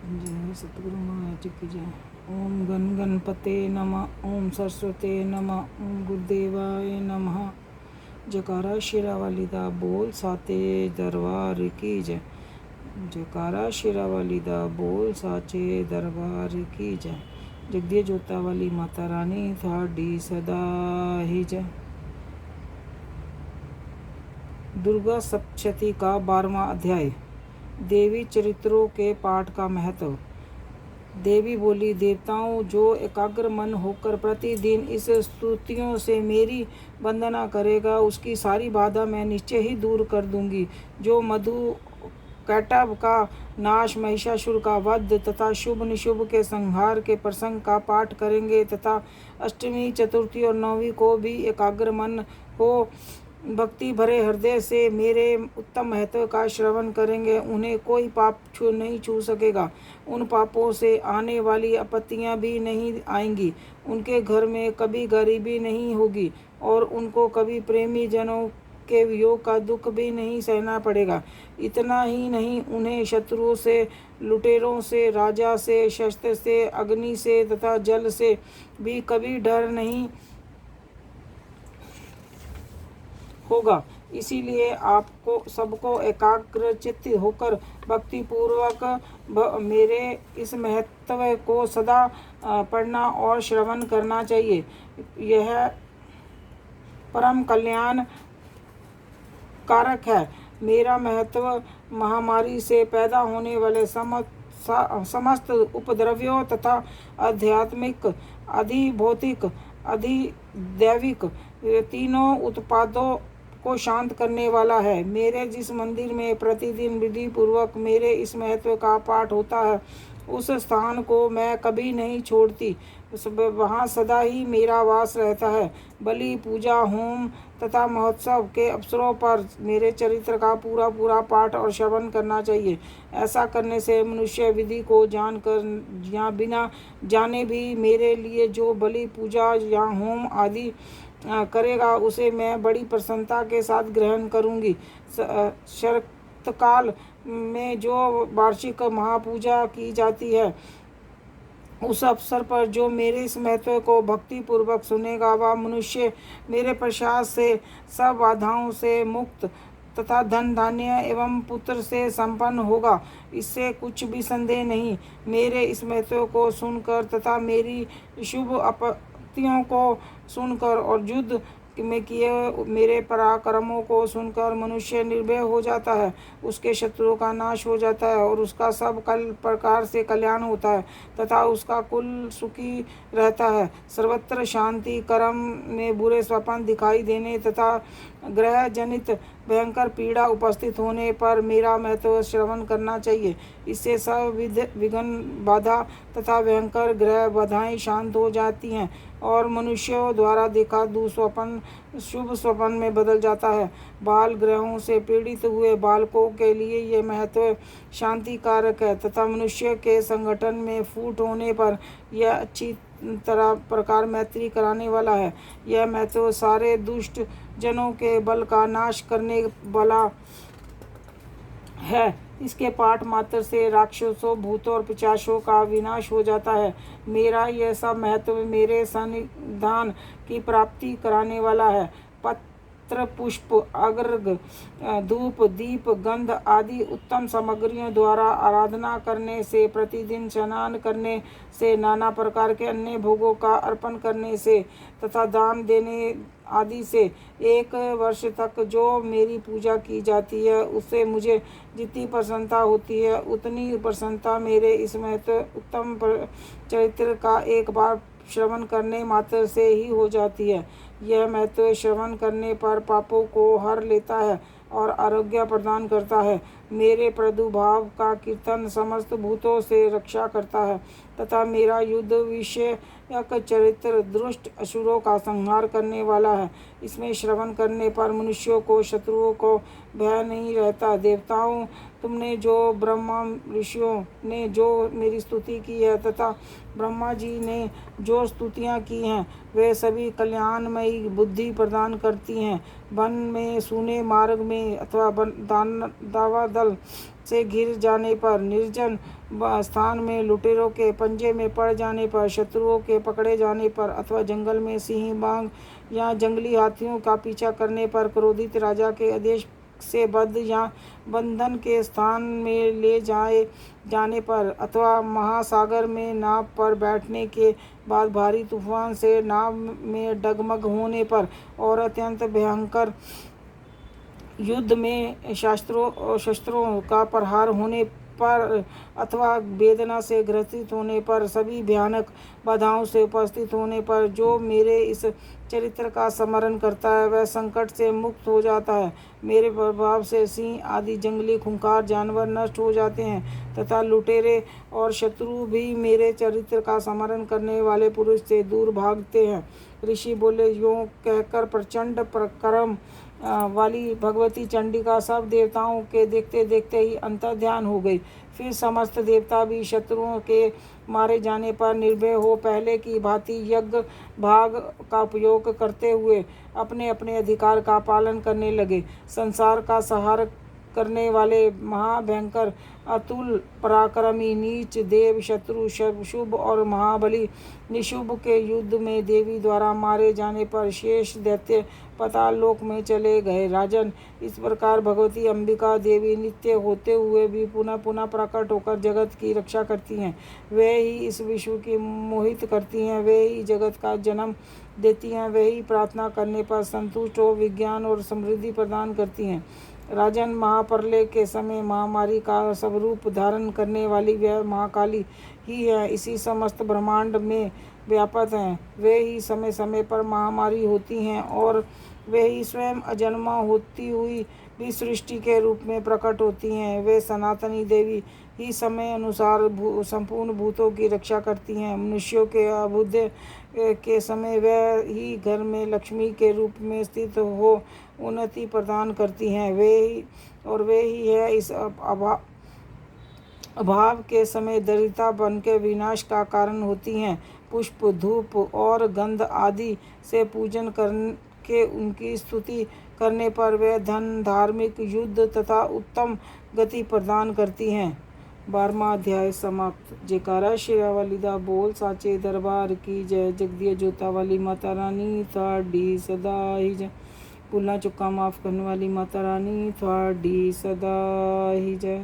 जय सतगुरु महाराज की जय। ओम गण गणपते नमः। ओम सरस्वते नमः। ओम गुरुदेवाय नमः। जयकारा शेरावाली दा बोल साते दरबार की जय। जयकारा शेरावाली दा बोल साचे दरबार की जय। जगदीय जोता वाली माता रानी थाड़ी सदा ही जय। दुर्गा सप्तशती का 12वां अध्याय। देवी चरित्रों के पाठ का महत्व। देवी बोली, देवताओं, जो एकाग्र मन होकर प्रतिदिन इस स्तुतियों से मेरी वंदना करेगा, उसकी सारी बाधा मैं निश्चय ही दूर कर दूंगी। जो मधु कैटव का नाश, महिषासुर का वध तथा शुभ निशुभ के संहार के प्रसंग का पाठ करेंगे तथा अष्टमी, चतुर्थी और नौवीं को भी एकाग्र मन हो भक्ति भरे हृदय से मेरे उत्तम महत्व का श्रवण करेंगे, उन्हें कोई पाप नहीं छू सकेगा। उन पापों से आने वाली आपत्तियां भी नहीं आएंगी। उनके घर में कभी गरीबी नहीं होगी और उनको कभी प्रेमी जनों के वियोग का दुख भी नहीं सहना पड़ेगा। इतना ही नहीं, उन्हें शत्रुओं से, लुटेरों से, राजा से, शस्त्र से, अग्नि से तथा जल से भी कभी डर नहीं होगा। इसीलिए आपको सबको एकाग्रचित्त होकर भक्ति पूर्वक मेरे इस महत्व को सदा पढ़ना और श्रवण करना चाहिए। यह परम कल्याण कारक है। मेरा महत्व महामारी से पैदा होने वाले समस्त उपद्रव्यों तथा आध्यात्मिक, अधिभौतिक, अधिदैविक तीनों उत्पादों को शांत करने वाला है। मेरे जिस मंदिर में प्रतिदिन विधि पूर्वक मेरे इस महत्व का पाठ होता है, उस स्थान को मैं कभी नहीं छोड़ती। वहाँ सदा ही मेरा वास रहता है। बलि, पूजा, होम तथा महोत्सव के अवसरों पर मेरे चरित्र का पूरा पाठ और श्रवण करना चाहिए। ऐसा करने से मनुष्य विधि को जानकर या बिना जाने भी मेरे लिए जो बलि, पूजा या होम आदि करेगा, उसे मैं बड़ी प्रसन्नता के साथ ग्रहण करूंगी। शरतकाल में जो वार्षिक महापूजा की जाती है, उस अवसर पर जो मेरे इस महत्व को भक्ति पूर्वक सुनेगा, वह मनुष्य मेरे प्रसाद से सब बाधाओं से मुक्त तथा धन धान्य एवं पुत्र से संपन्न होगा। इससे कुछ भी संदेह नहीं। मेरे इस महत्व को सुनकर तथा मेरी शुभ आपत्तियों को सुनकर और युद्ध में किए मेरे पराक्रमों को सुनकर मनुष्य निर्भय हो जाता है। उसके शत्रुओं का नाश हो जाता है और उसका सब प्रकार से कल्याण होता है तथा उसका कुल सुखी रहता है। सर्वत्र शांति, कर्म में बुरे स्वप्न दिखाई देने तथा ग्रह जनित भयंकर पीड़ा उपस्थित होने पर मेरा महत्व श्रवण करना चाहिए। इससे सब विघ्न, बाधा तथा भयंकर ग्रह बाधाएं शांत हो जाती हैं और मनुष्यों द्वारा देखा दुस्वप्न शुभ स्वप्न में बदल जाता है। बाल ग्रहों से पीड़ित हुए बालकों के लिए यह महत्व शांति कारक है तथा मनुष्य के संगठन में फूट होने पर यह अच्छी तरह प्रकार मैत्री कराने वाला है। यह महत्व सारे दुष्ट जनों के बल का नाश करने वाला है। इसके पाठ मात्र से राक्षसों, भूतों और पिशाचों का विनाश हो जाता है। मेरा यह सब महत्व मेरे सन्निधान की प्राप्ति कराने वाला है। पत्र, पुष्प, अर्घ्य, धूप, दीप, गंध आदि उत्तम सामग्रियों द्वारा आराधना करने से, प्रतिदिन स्नान करने से, नाना प्रकार के अन्य भोगों का अर्पण करने से तथा दान देने आदि से 1 वर्ष तक जो मेरी पूजा की जाती है, उससे मुझे जितनी प्रसन्नता होती है, उतनी प्रसन्नता मेरे इस महत्व उत्तम चरित्र का एक बार श्रवण करने मात्र से ही हो जाती है। यह महत्व श्रवण करने पर पापों को हर लेता है और आरोग्य प्रदान करता है। मेरे प्रादुर्भाव का कीर्तन समस्त भूतों से रक्षा करता है तथा मेरा युद्ध विषयक चरित्र दुष्ट असुरों का संहार करने वाला है। इसमें श्रवण करने पर मनुष्यों को शत्रुओं को भय नहीं रहता। देवताओं, तुमने जो ब्रह्मा ऋषियों ने जो मेरी स्तुति की है तथा ब्रह्मा जी ने जो स्तुतियाँ की हैं, वे सभी कल्याणमयी बुद्धि प्रदान करती हैं। वन में, सूने मार्ग में अथवा दावा दल से घिर जाने पर, निर्जन स्थान में लुटेरों के पंजे में पड़ जाने पर, शत्रुओं के पकड़े जाने पर, अथवा जंगल में सिंह, बाघ या जंगली हाथियों का पीछा करने पर, क्रोधित राजा के आदेश से बद्ध या बंधन के स्थान में ले जाने पर, अथवा महासागर में नाव पर बैठने के बाद भारी तूफान से नाव में डगमग होने पर, और अत्यंत भयंकर युद्ध में शस्त्रों का प्रहार होने पर, अथवा वेदना से ग्रसित होने पर, सभी भयानक बाधाओं से उपस्थित होने पर, जो मेरे इस चरित्र का स्मरण करता है वह संकट से मुक्त हो जाता है। मेरे प्रभाव से सिंह आदि जंगली खूंखार जानवर नष्ट हो जाते हैं, तथा लुटेरे और शत्रु भी मेरे चरित्र का स्मरण करने वाले पुरुष से दूर भागते हैं। ऋषि बोले, यूँ कहकर प्रचंड पराक्रम वाली भगवती चंडिका सब देवताओं के देखते देखते ही अंतर्ध्यान हो गई। फिर समस्त देवता भी शत्रुओं के मारे जाने पर निर्भय हो पहले की भांति यज्ञ भाग का उपयोग करते हुए अपने अपने अधिकार का पालन करने लगे। संसार का संहार करने वाले महाभयंकर अतुल पराक्रमी नीच देव शत्रु शुभ और महाबली निशुभ के युद्ध में देवी द्वारा मारे जाने पर शेष दैत्य पाताल लोक में चले गए। राजन, इस प्रकार भगवती अंबिका देवी नित्य होते हुए भी पुनः पुनः प्रकट होकर जगत की रक्षा करती हैं। वे ही इस विश्व की मोहित करती हैं, वे ही जगत का जन्म देती हैं, वे ही प्रार्थना करने पर संतुष्ट हो विज्ञान और समृद्धि प्रदान करती हैं। राजन, महाप्रलय के समय महामारी का स्वरूप धारण करने वाली वह महाकाली ही है, इसी समस्त ब्रह्मांड में व्यापक हैं। वे ही समय समय पर महामारी होती हैं और वे ही स्वयं अजन्मा होती हुई भी सृष्टि के रूप में प्रकट होती हैं। वे सनातनी देवी ही समय अनुसार संपूर्ण भूतों की रक्षा करती हैं। मनुष्यों के अभ्युदय के समय वह ही घर में लक्ष्मी के रूप में स्थित हो उन्नति प्रदान करती हैं। वे ही है इस अभाव के समय दरिद्रता बन के विनाश का कारण होती हैं। पुष्प, धूप और गंध आदि से पूजन करके उनकी स्तुति करने पर वे धन, धार्मिक, युद्ध तथा उत्तम गति प्रदान करती हैं। 12वां अध्याय समाप्त। जयकारा शेरावाली दा बोल साचे दरबार की जय। जगदिया जोता वाली माता रानी थोड़ी सदा ही जय। भूलना चुका माफ़ करने वाली माता रानी थोड़ी सदा ही जय।